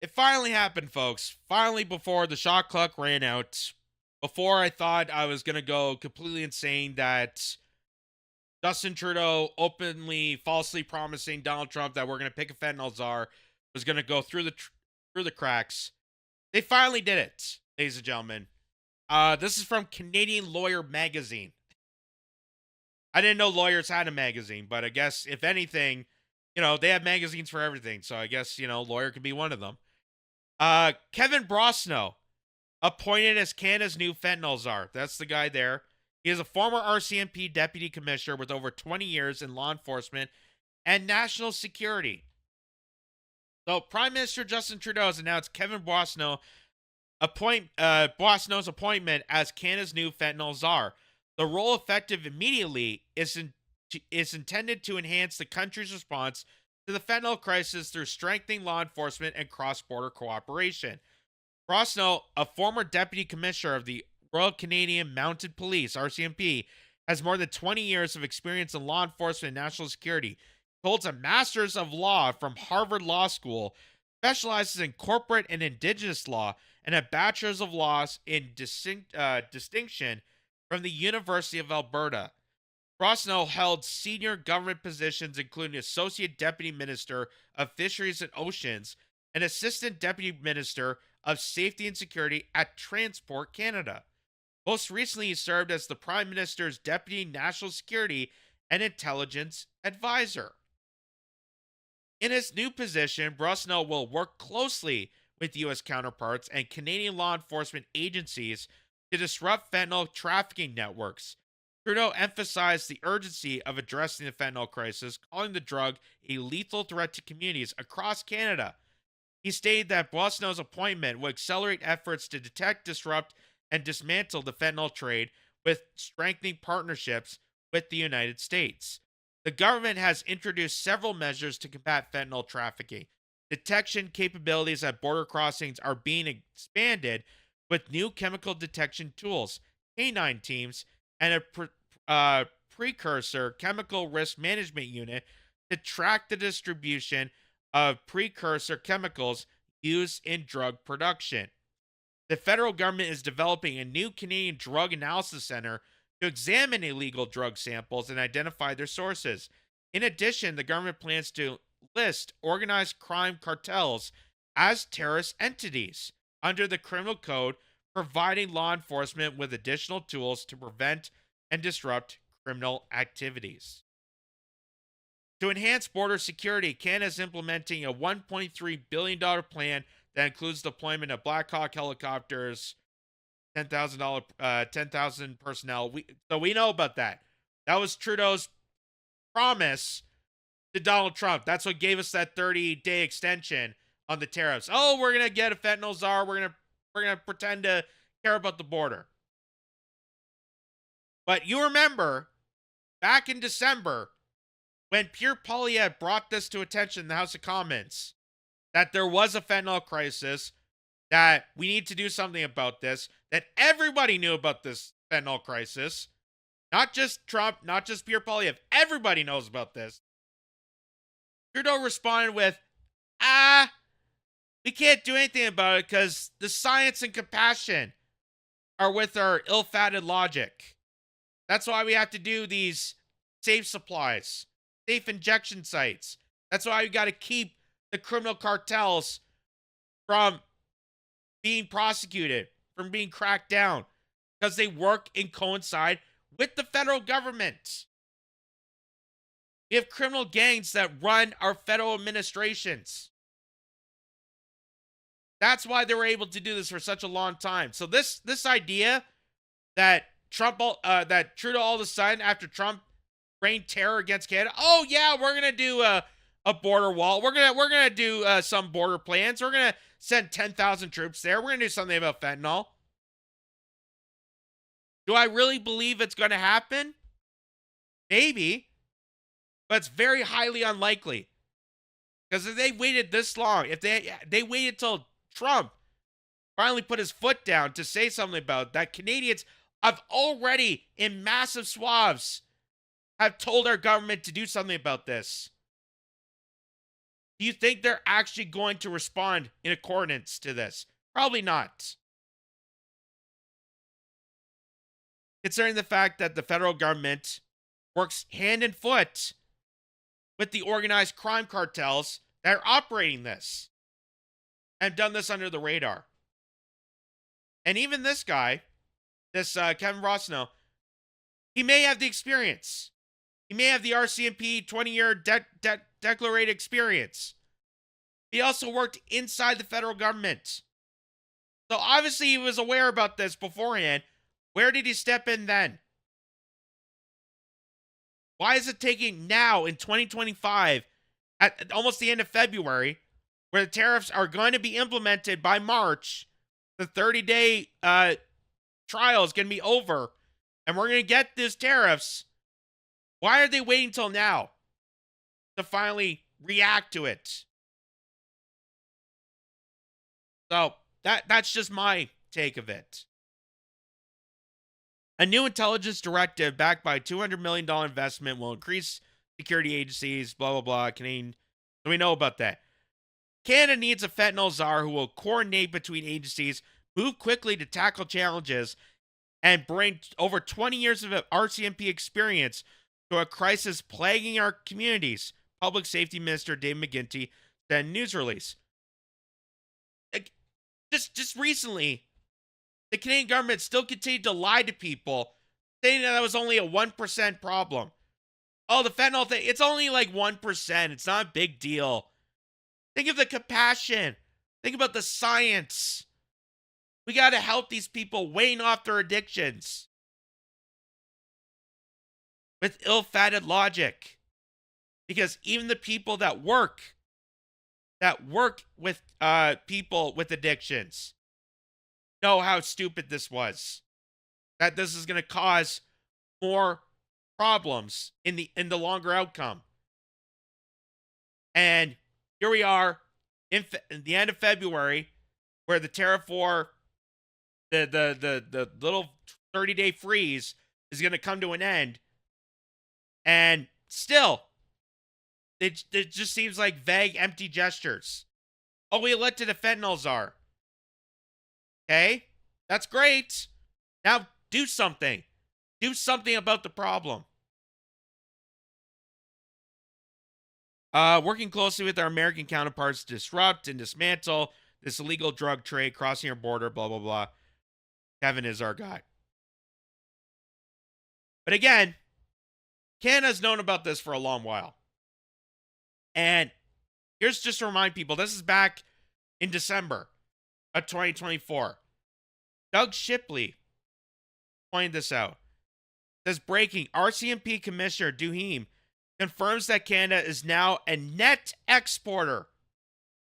It finally happened, folks. Finally, before the shot clock ran out, before I thought I was going to go completely insane that Justin Trudeau openly, falsely promising Donald Trump that we're going to pick a fentanyl czar was going to go through the cracks. They finally did it, ladies and gentlemen. This is from Canadian Lawyer Magazine. I didn't know lawyers had a magazine, but I guess if anything, they have magazines for everything. So I guess, lawyer could be one of them. Kevin Brosno, appointed as Canada's new fentanyl czar. That's the guy there. He is a former RCMP deputy commissioner with over 20 years in law enforcement and national security. So, Prime Minister Justin Trudeau has announced Kevin Brosno's appointment as Canada's new fentanyl czar. The role, effective immediately, is intended to enhance the country's response to the fentanyl crisis through strengthening law enforcement and cross-border cooperation. Brosno, a former deputy commissioner of the Royal Canadian Mounted Police (RCMP), has more than 20 years of experience in law enforcement and national security. He holds a Master's of Law from Harvard Law School, specializes in corporate and indigenous law, and a Bachelor's of Laws in distinction from the University of Alberta. Brosno held senior government positions, including Associate Deputy Minister of Fisheries and Oceans and Assistant Deputy Minister of Safety and Security at Transport Canada. Most recently, he served as the Prime Minister's Deputy National Security and Intelligence Advisor. In his new position, Brosno will work closely with U.S. counterparts and Canadian law enforcement agencies to disrupt fentanyl trafficking networks. Trudeau emphasized the urgency of addressing the fentanyl crisis, calling the drug a lethal threat to communities across Canada. He stated that Brosno's appointment will accelerate efforts to detect, disrupt, and dismantle the fentanyl trade with strengthening partnerships with the United States. The government has introduced several measures to combat fentanyl trafficking. Detection capabilities at border crossings are being expanded with new chemical detection tools, canine teams, and a precursor chemical risk management unit to track the distribution of precursor chemicals used in drug production. The federal government is developing a new Canadian Drug Analysis Center to examine illegal drug samples and identify their sources. In addition, the government plans to list organized crime cartels as terrorist entities under the criminal code, providing law enforcement with additional tools to prevent and disrupt criminal activities. To enhance border security, Canada is implementing a $1.3 billion plan that includes deployment of Black Hawk helicopters, 10,000 personnel. So we know about that. That was Trudeau's promise to Donald Trump. That's what gave us that 30-day extension on the tariffs. Oh, we're gonna get a fentanyl czar. We're gonna pretend to care about the border. But you remember back in December when Pierre Poilievre brought this to attention in the House of Commons, that there was a fentanyl crisis, that we need to do something about this, that everybody knew about this fentanyl crisis. Not just Trump, not just Pierre Poilievre. Everybody knows about this. Trudeau responded with, we can't do anything about it because the science and compassion are with our ill-fated logic. That's why we have to do these safe supplies, safe injection sites. That's why we got to keep the criminal cartels from being prosecuted, from being cracked down, because they work and coincide with the federal government. We have criminal gangs that run our federal administrations. That's why they were able to do this for such a long time. So this idea that that Trudeau all of a sudden, after Trump rained terror against Canada, oh yeah, we're gonna do a border wall. We're gonna do some border plans. We're gonna send 10,000 troops there. We're gonna do something about fentanyl. Do I really believe it's gonna happen? Maybe, but it's very highly unlikely. Because if they waited this long, if they waited till Trump finally put his foot down to say something about that, Canadians have already, in massive swaths, have told our government to do something about this. Do you think they're actually going to respond in accordance to this? Probably not. Considering the fact that the federal government works hand in foot with the organized crime cartels that are operating this and done this under the radar. And even this guy, this Kevin Rossno, he may have the experience. He may have the RCMP 20-year declarated experience. He also worked inside the federal government. So obviously he was aware about this beforehand. Where did he step in then? Why is it taking now in 2025, at almost the end of February, where the tariffs are going to be implemented by March, the 30-day trial is going to be over, and we're going to get these tariffs? Why are they waiting till now to finally react to it? So that's just my take of it. A new intelligence directive backed by a $200 million investment will increase security agencies, blah, blah, blah. Canadian. So we know about that. Canada needs a fentanyl czar who will coordinate between agencies, move quickly to tackle challenges, and bring over 20 years of RCMP experience to a crisis plaguing our communities, Public Safety Minister Dave McGuinty said in a news release. Just recently, the Canadian government still continued to lie to people, saying that was only a 1% problem. Oh, the fentanyl thing, it's only like 1%. It's not a big deal. Think of the compassion. Think about the science. We got to help these people weighing off their addictions with ill-fated logic. Because even the people that work with people with addictions know how stupid this was. That this is going to cause more problems in the longer outcome. And here we are in the end of February, where the tariff war, the little 30-day freeze is going to come to an end, and still, it just seems like vague, empty gestures. Oh, we elected a fentanyl czar. Okay, that's great. Now do something. Do something about the problem. Working closely with our American counterparts to disrupt and dismantle this illegal drug trade crossing our border, blah, blah, blah. Kevin is our guy. But again, Canada's known about this for a long while. And here's just to remind people, this is back in December of 2024. Doug Shipley pointed this out. It says, breaking, RCMP Commissioner Duhaime confirms that Canada is now a net exporter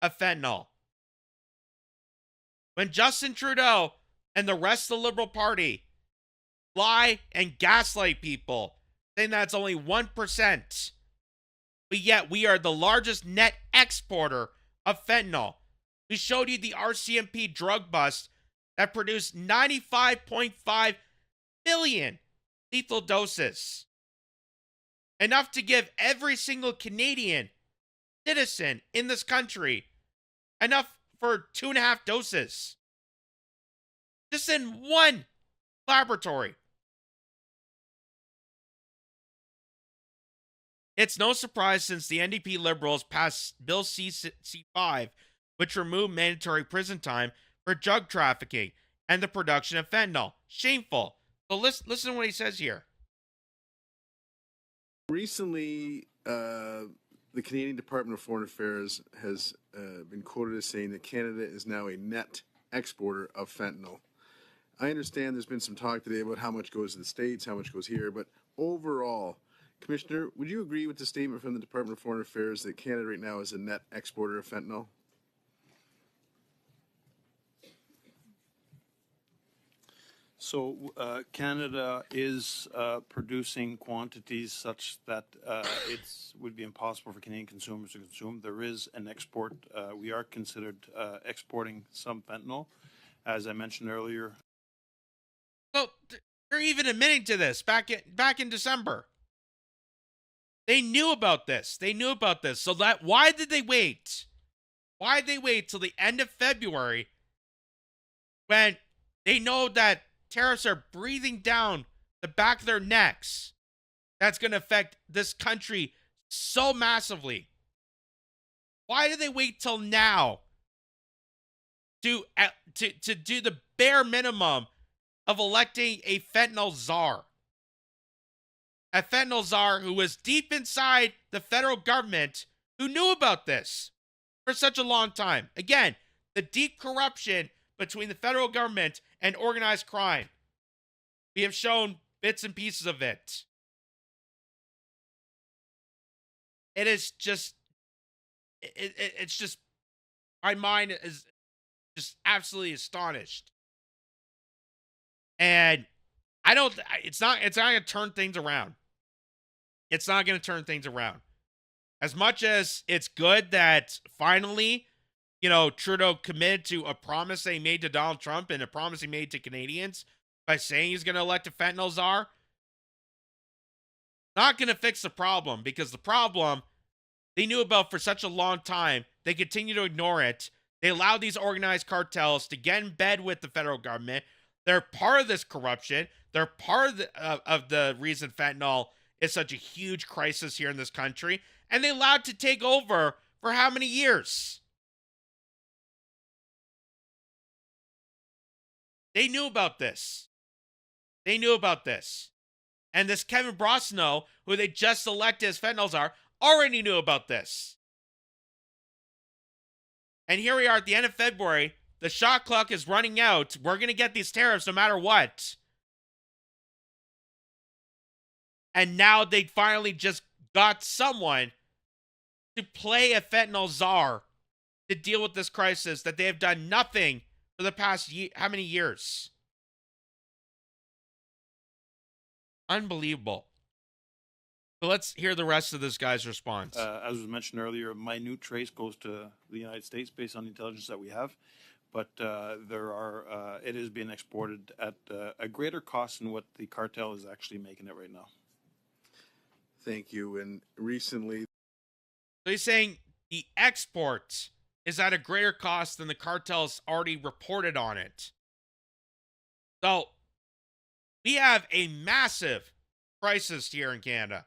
of fentanyl. When Justin Trudeau and the rest of the Liberal Party lie and gaslight people, saying that's only 1%, but yet we are the largest net exporter of fentanyl. We showed you the RCMP drug bust that produced 95.5 billion lethal doses. Enough to give every single Canadian citizen in this country enough for 2.5 doses. Just in one laboratory. It's no surprise since the NDP Liberals passed Bill C5, which removed mandatory prison time for drug trafficking and the production of fentanyl. Shameful. So listen to what he says here. Recently, the Canadian Department of Foreign Affairs has been quoted as saying that Canada is now a net exporter of fentanyl. I understand there's been some talk today about how much goes to the States, how much goes here, but overall, Commissioner, would you agree with the statement from the Department of Foreign Affairs that Canada right now is a net exporter of fentanyl? So Canada is producing quantities such that it would be impossible for Canadian consumers to consume. There is an export. We are considered exporting some fentanyl, as I mentioned earlier. So they're even admitting to this back in December. They knew about this. They knew about this. So why did they wait? Why did they wait till the end of February when they know that tariffs are breathing down the back of their necks? That's going to affect this country so massively. Why did they wait till now to do the bare minimum of electing a fentanyl czar? A fentanyl czar who was deep inside the federal government, who knew about this for such a long time. Again, the deep corruption between the federal government and organized crime. We have shown bits and pieces of it. It is just, it's just, my mind is just absolutely astonished. And it's not going to turn things around. It's not going to turn things around. As much as it's good that finally, Trudeau committed to a promise they made to Donald Trump and a promise he made to Canadians by saying he's going to elect a fentanyl czar, not going to fix the problem, because the problem they knew about for such a long time, they continue to ignore it. They allow these organized cartels to get in bed with the federal government. They're part of this corruption. They're part of the reason fentanyl is such a huge crisis here in this country. And they allowed to take over for how many years? They knew about this. They knew about this. And this Kevin Brosnaugh, who they just elected as fentanyl czar, already knew about this. And here we are at the end of February. The shot clock is running out. We're going to get these tariffs no matter what. And now they finally just got someone to play a fentanyl czar to deal with this crisis that they have done nothing for the past how many years? Unbelievable. So let's hear the rest of this guy's response. As was mentioned earlier, minute trace goes to the United States based on the intelligence that we have, but it is being exported at a greater cost than what the cartel is actually making it right now. Thank you. And recently, so he's saying the export is at a greater cost than the cartels already reported on it. So we have a massive crisis here in Canada.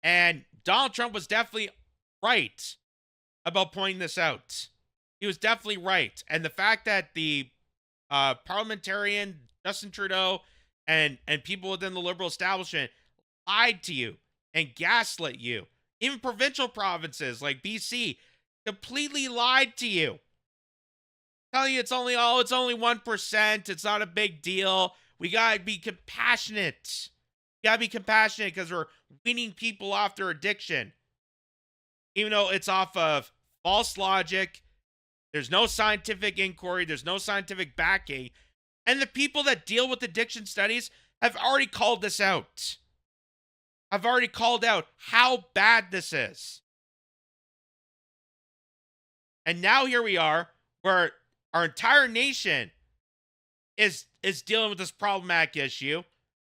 And Donald Trump was definitely right about pointing this out. He was definitely right. And the fact that the parliamentarian Justin Trudeau and people within the Liberal establishment lied to you and gaslit you, even provincial provinces like BC completely lied to you, telling you it's only 1%, it's not a big deal. We gotta be compassionate. You gotta be compassionate because we're weaning people off their addiction. Even though it's off of false logic, there's no scientific inquiry, there's no scientific backing. And the people that deal with addiction studies have already called this out. I've already called out how bad this is. And now here we are, where our entire nation is dealing with this problematic issue,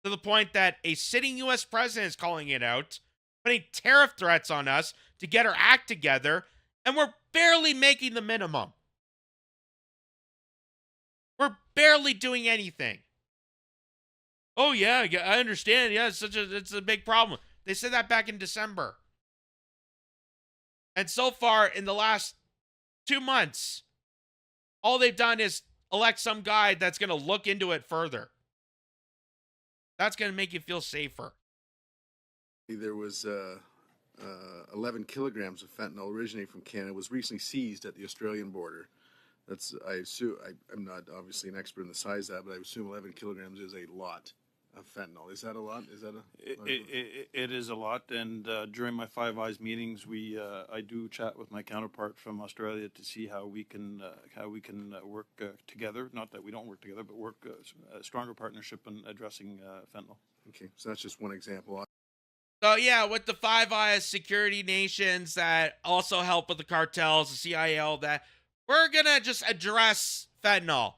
to the point that a sitting U.S. president is calling it out, putting tariff threats on us to get our act together, and we're barely making the minimum. We're barely doing anything. Oh yeah, I understand. Yeah, it's a big problem. They said that back in December. And so far, in the last 2 months, all they've done is elect some guy that's going to look into it further. That's going to make you feel safer. there was 11 kilograms of fentanyl originating from Canada was recently seized at the Australian border. That's, I assume, I'm not obviously an expert in the size of that, but I assume 11 kilograms is a lot of fentanyl. Is that a lot? Is that It is a lot, and during my Five Eyes meetings, I do chat with my counterpart from Australia to see how we can work together. Not that we don't work together, but work a stronger partnership in addressing fentanyl. Okay, so that's just one example. So yeah, with the Five Eyes security nations that also help with the cartels, the CIA, all that, we're gonna just address fentanyl.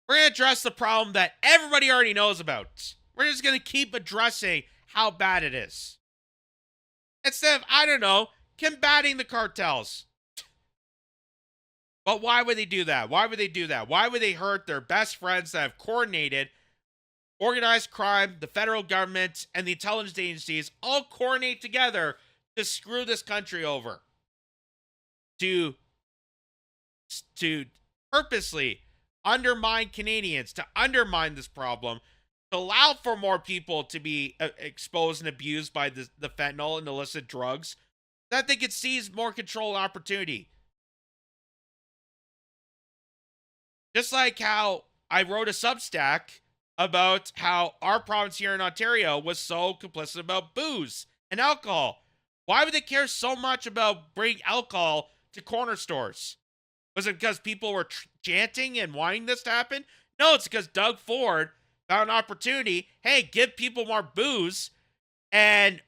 We're gonna address the problem that everybody already knows about. We're just going to keep addressing how bad it is. Instead of, I don't know, combating the cartels. But why would they do that? Why would they do that? Why would they hurt their best friends that have coordinated organized crime, the federal government, and the intelligence agencies all coordinate together to screw this country over? To purposely undermine Canadians, to undermine this problem, to allow for more people to be exposed and abused by the fentanyl and illicit drugs, that they could seize more control and opportunity. Just like how I wrote a Substack about how our province here in Ontario was so complicit about booze and alcohol. Why would they care so much about bringing alcohol to corner stores? Was it because people were chanting and wanting this to happen? No, it's because Doug Ford found an opportunity. Hey, give people more booze and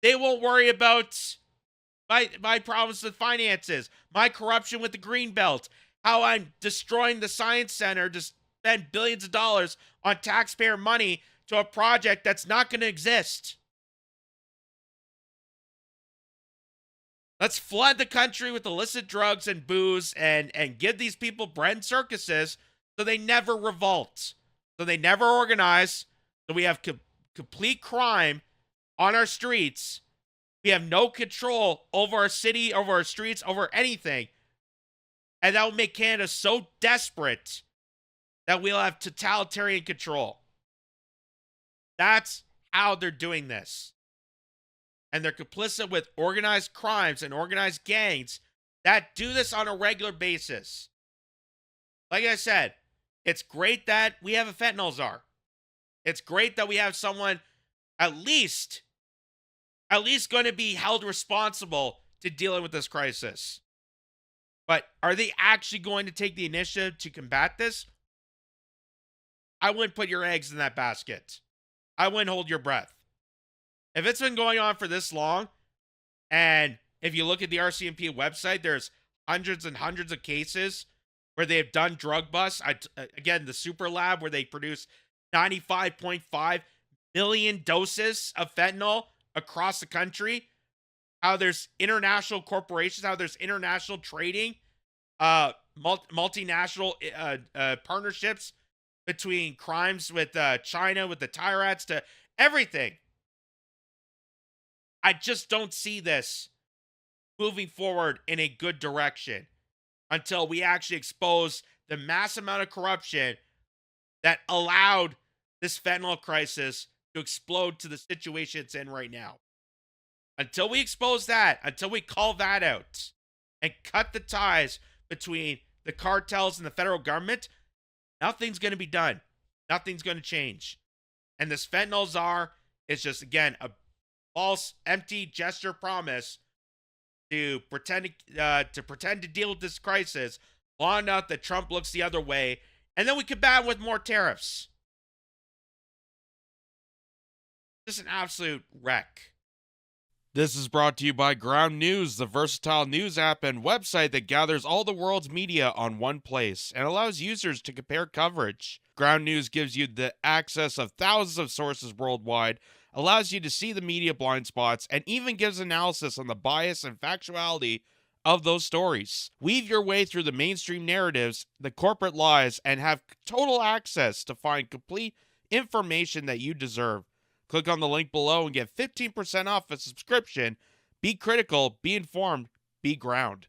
they won't worry about my problems with finances, my corruption with the Greenbelt, how I'm destroying the Science Center to spend billions of dollars on taxpayer money to a project that's not going to exist. Let's flood the country with illicit drugs and booze and give these people bread and circuses so they never revolt, so they never organize, so we have complete crime on our streets. We have no control over our city, over our streets, over anything. And that will make Canada so desperate that we'll have totalitarian control. That's how they're doing this. And they're complicit with organized crimes and organized gangs that do this on a regular basis. Like I said, it's great that we have a fentanyl czar. It's great that we have someone at least going to be held responsible to dealing with this crisis. But are they actually going to take the initiative to combat this? I wouldn't put your eggs in that basket. I wouldn't hold your breath. If it's been going on for this long, and if you look at the RCMP website, there's hundreds and hundreds of cases where they have done drug busts. Again, the super lab where they produce 95.5 million doses of fentanyl across the country. How there's international corporations, how there's international trading, multinational partnerships between crimes with China, with the Tyrats, to everything. I just don't see this moving forward in a good direction until we actually expose the mass amount of corruption that allowed this fentanyl crisis to explode to the situation it's in right now. Until we expose that, until we call that out and cut the ties between the cartels and the federal government, nothing's going to be done. Nothing's going to change. And this fentanyl czar is just, again, a false, empty gesture promise to pretend to deal with this crisis long enough that Trump looks the other way, and then we combat with more tariffs. Just an absolute wreck. This is brought to you by Ground News, the versatile news app and website that gathers all the world's media on one place and allows users to compare coverage. Ground News gives you the access of thousands of sources worldwide, allows you to see the media blind spots, and even gives analysis on the bias and factuality of those stories. Weave your way through the mainstream narratives, the corporate lies, and have total access to find complete information that you deserve. Click on the link below and get 15% off a subscription. Be critical, be informed, be ground.